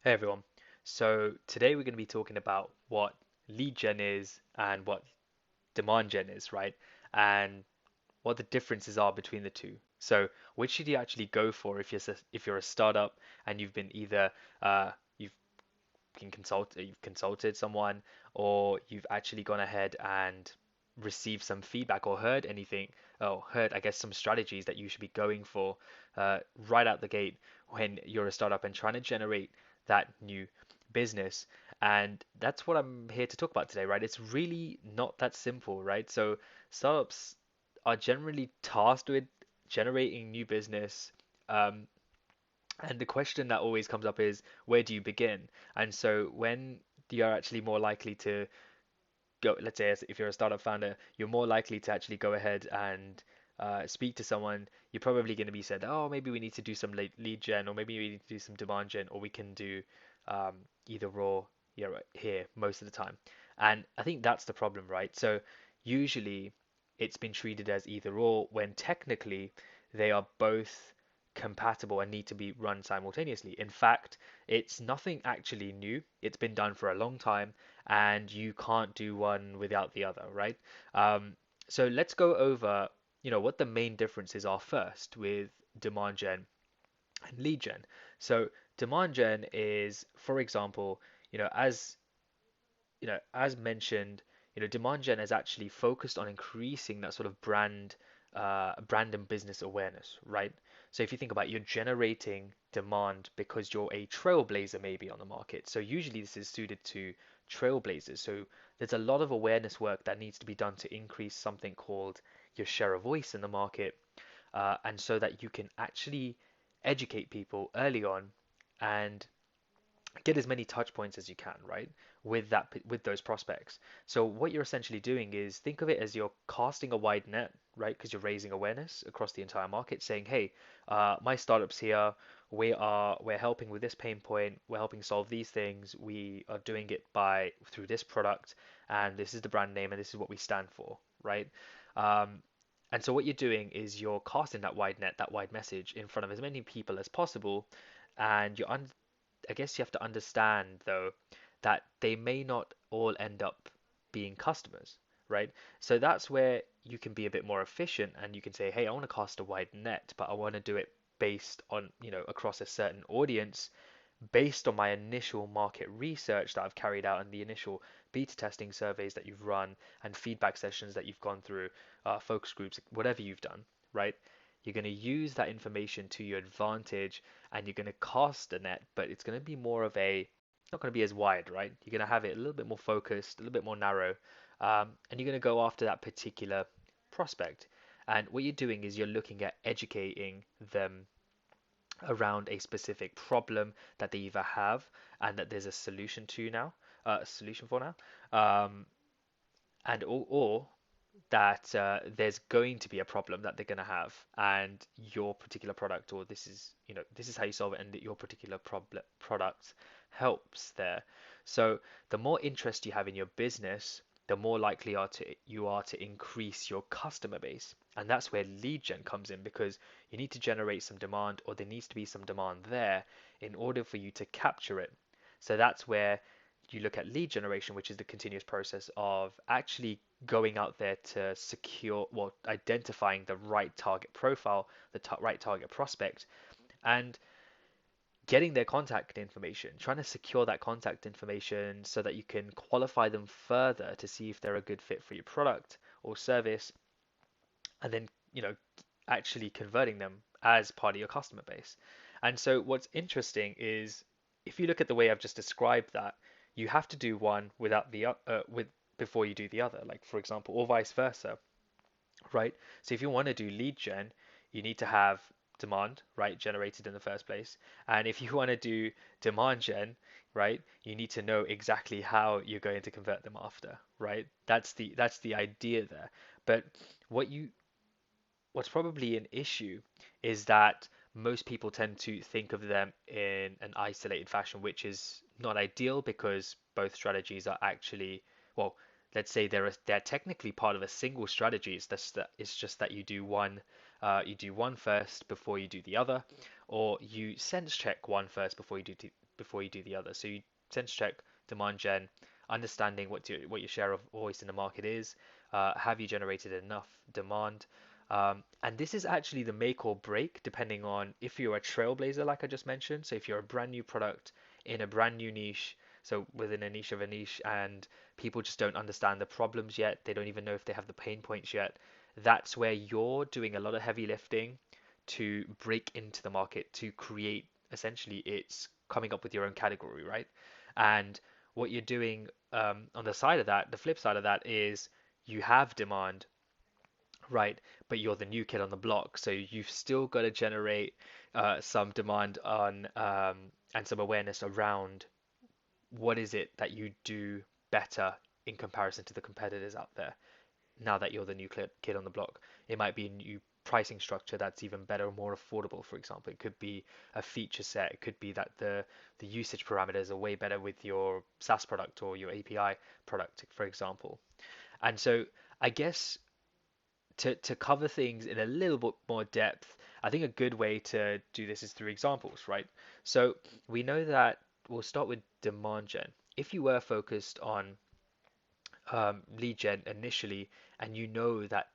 Hey everyone. So today we're going to be talking about what lead gen is and what demand gen is, right? And what the differences are between the two. So which should you actually go for if you're a startup and you've been either you've you've consulted someone, or you've actually gone ahead and received some feedback or heard anything, or heard, I guess, some strategies that you should be going for right out the gate when you're a startup and trying to generate that new business. And that's what I'm here to talk about today, right? It's really not that simple, right? So startups are generally tasked with generating new business. Um, and the question that always comes up is, where do you begin? And so when you're actually more likely to go, let's say if you're a startup founder, you're more likely to actually go ahead and speak to someone. You're probably going to be said, oh, maybe we need to do some lead gen, or maybe we need to do some demand gen, or we can do um, either or, here most of the time. And I think that's the problem, right? So usually it's been treated as either or when technically they are both compatible and need to be run simultaneously. In fact, it's nothing actually new. It's been done for a long time, and you can't do one without the other, right? Um, so let's go over, what the main differences are first with demand gen and lead gen. So demand gen is, for example, as mentioned, demand gen is actually focused on increasing that sort of brand and business awareness, right? So if you think about it, you're generating demand because you're a trailblazer maybe on the market. So usually this is suited to trailblazers. So there's a lot of awareness work that needs to be done to increase something called your share of voice in the market, and so that you can actually educate people early on and get as many touch points as you can, right? With those prospects. So what you're essentially doing is think of it as you're casting a wide net, right? Because you're raising awareness across the entire market, saying, "Hey, my startup's here. We're helping with this pain point. We're helping solve these things. We are doing it by through this product, and this is the brand name, and this is what we stand for, right?" Um, and so what you're doing is you're casting that wide net, that wide message in front of as many people as possible, and I guess you have to understand though that they may not all end up being customers, right? So that's where you can be a bit more efficient and you can say, hey, I want to cast a wide net, but I want to do it based on, across a certain audience, based on my initial market research that I've carried out and the initial beta testing surveys that you've run and feedback sessions that you've gone through, focus groups, whatever you've done, right? You're going to use that information to your advantage and you're going to cast a net, but it's going to be more of a, not going to be as wide, right? You're going to have it a little bit more focused, a little bit more narrow, and you're going to go after that particular prospect. And what you're doing is you're looking at educating them around a specific problem that they either have and that there's a solution to now, a solution for now, um, and or that there's going to be a problem that they're going to have, and your particular product, or this is how you solve it, and that your particular problem product helps there. So the more interest you have in your business, the more likely you are to increase your customer base. And that's where lead gen comes in, because you need to generate some demand, or there needs to be some demand there in order for you to capture it. So that's where you look at lead generation, which is the continuous process of actually going out there to secure, well, identifying the right target profile, the right target prospect, and getting their contact information, trying to secure that contact information so that you can qualify them further to see if they're a good fit for your product or service, and then, actually converting them as part of your customer base. And so what's interesting is if you look at the way I've just described that, you have to do one without with before you do the other, like for example, or vice versa, right? So if you want to do lead gen, you need to have demand, right, generated in the first place. And if you want to do demand gen, right, you need to know exactly how you're going to convert them after, right? That's the idea there. But what you what's probably an issue is that most people tend to think of them in an isolated fashion, which is not ideal because both strategies are actually, well, let's say they're technically part of a single strategy. It's just that you do one first before you do the other, or you sense check one first before you do before you do the other. So you sense check demand gen, understanding what your share of voice in the market is. Have you generated enough demand? And this is actually the make or break depending on if you're a trailblazer, like I just mentioned. So if you're a brand new product in a brand new niche, so within a niche of a niche, and people just don't understand the problems yet, they don't even know if they have the pain points yet, that's where you're doing a lot of heavy lifting to break into the market, to create essentially it's coming up with your own category, right? And what you're doing on the side of that, the flip side of that is you have demand, right? But you're the new kid on the block, so you've still got to generate some demand on and some awareness around what is it that you do better in comparison to the competitors out there. Now that you're the new kid on the block, it might be a new pricing structure that's even better, more affordable, for example. It could be a feature set. It could be that the usage parameters are way better with your SaaS product or your API product, for example. And so I guess to cover things in a little bit more depth, I think a good way to do this is through examples, right? So we know that we'll start with demand gen. If you were focused on lead gen initially, and you know that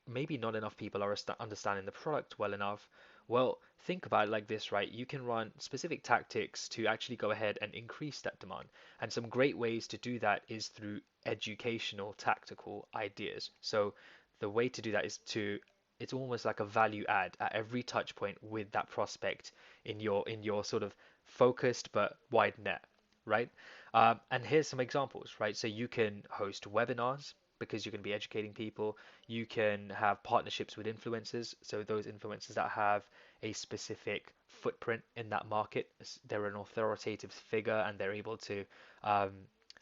maybe not enough people are understanding the product well enough, well, think about it like this, right? You can run specific tactics to actually go ahead and increase that demand. And some great ways to do that is through educational tactical ideas. So the way to do that is to it's almost like a value add at every touch point with that prospect in your sort of focused but wide net, right? And here's some examples, right? So you can host webinars because you're going to be educating people. You can have partnerships with influencers. So those influencers that have a specific footprint in that market, they're an authoritative figure and they're able to, um,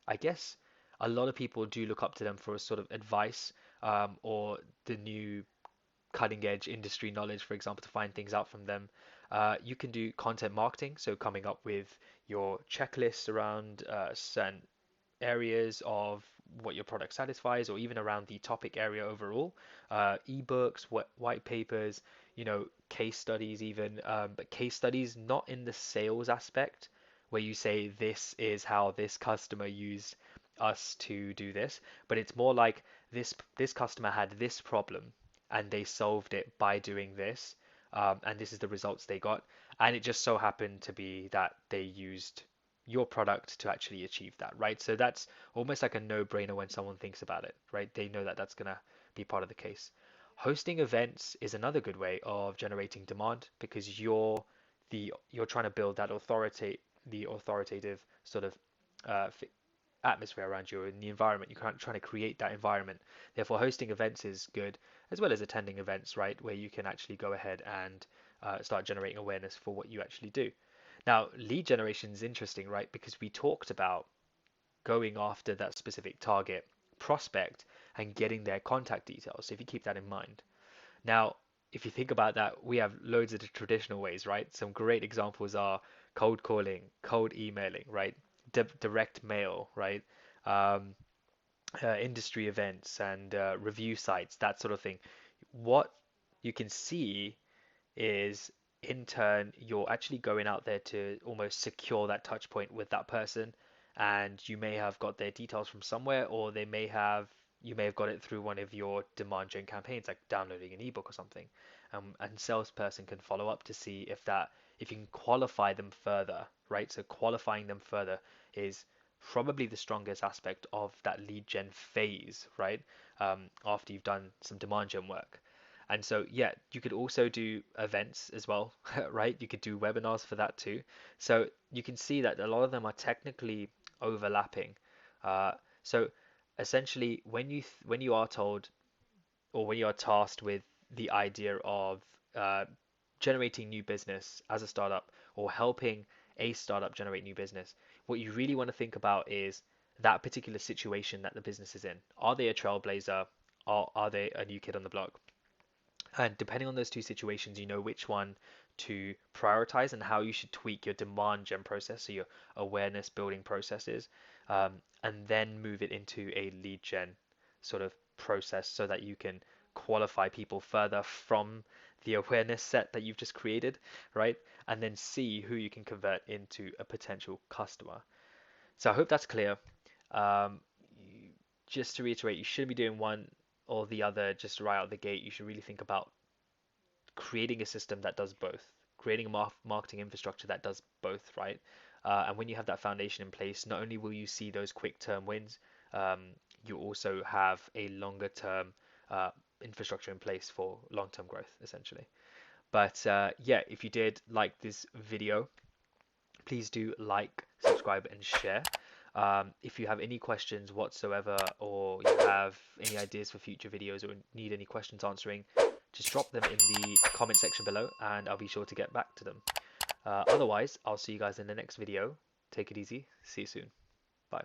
I guess, a lot of people do look up to them for a sort of advice or the new cutting edge industry knowledge, for example, to find things out from them. You can do content marketing, so coming up with your checklists around certain areas of what your product satisfies, or even around the topic area overall. Ebooks, white papers, case studies, even, but case studies not in the sales aspect, where you say this is how this customer used us to do this, but it's more like this customer had this problem and they solved it by doing this, and this is the results they got, and it just so happened to be that they used your product to actually achieve that, right? So that's almost like a no-brainer when someone thinks about it, right? They know that that's gonna be part of the case. Hosting events is another good way of generating demand because you're trying to build that the authoritative sort of uh, atmosphere around you in the environment. You're trying to create that environment. Therefore, hosting events is good, as well as attending events, right, where you can actually go ahead and start generating awareness for what you actually do. Now, lead generation is interesting, right, because we talked about going after that specific target prospect and getting their contact details. So if you keep that in mind. Now, if you think about that, we have loads of the traditional ways, right? Some great examples are cold calling, cold emailing, right? Direct mail, right? Um, Industry events and review sites, that sort of thing. What you can see is in turn you're actually going out there to almost secure that touch point with that person, and you may have got their details from somewhere, or you may have got it through one of your demand gen campaigns, like downloading an ebook or something. And salesperson can follow up to see if you can qualify them further, right? So qualifying them further is probably the strongest aspect of that lead gen phase, right? After you've done some demand gen work. And so, yeah, you could also do events as well, right? You could do webinars for that too. So you can see that a lot of them are technically overlapping. Uh, so essentially, when you are told or when you are tasked with the idea of uh, generating new business as a startup or helping a startup generate new business, what you really want to think about is that particular situation that the business is in. Are they a trailblazer? Are they a new kid on the block? And depending on those two situations, you know which one to prioritize and how you should tweak your demand gen process, so your awareness building processes, and then move it into a lead gen sort of process so that you can qualify people further from the awareness set that you've just created, right? And then see who you can convert into a potential customer. So I hope that's clear. Um, you, just to reiterate, you shouldn't be doing one or the other just right out the gate. You should really think about creating a system that does both, creating a marketing infrastructure that does both, right? And when you have that foundation in place, not only will you see those quick term wins, um, you also have a longer term uh, infrastructure in place for long term growth, essentially. But yeah, if you did like this video, please do like, subscribe, and share. If you have any questions whatsoever, or you have any ideas for future videos, or need any questions answering, just drop them in the comment section below and I'll be sure to get back to them. Otherwise, I'll see you guys in the next video. Take it easy. See you soon. Bye.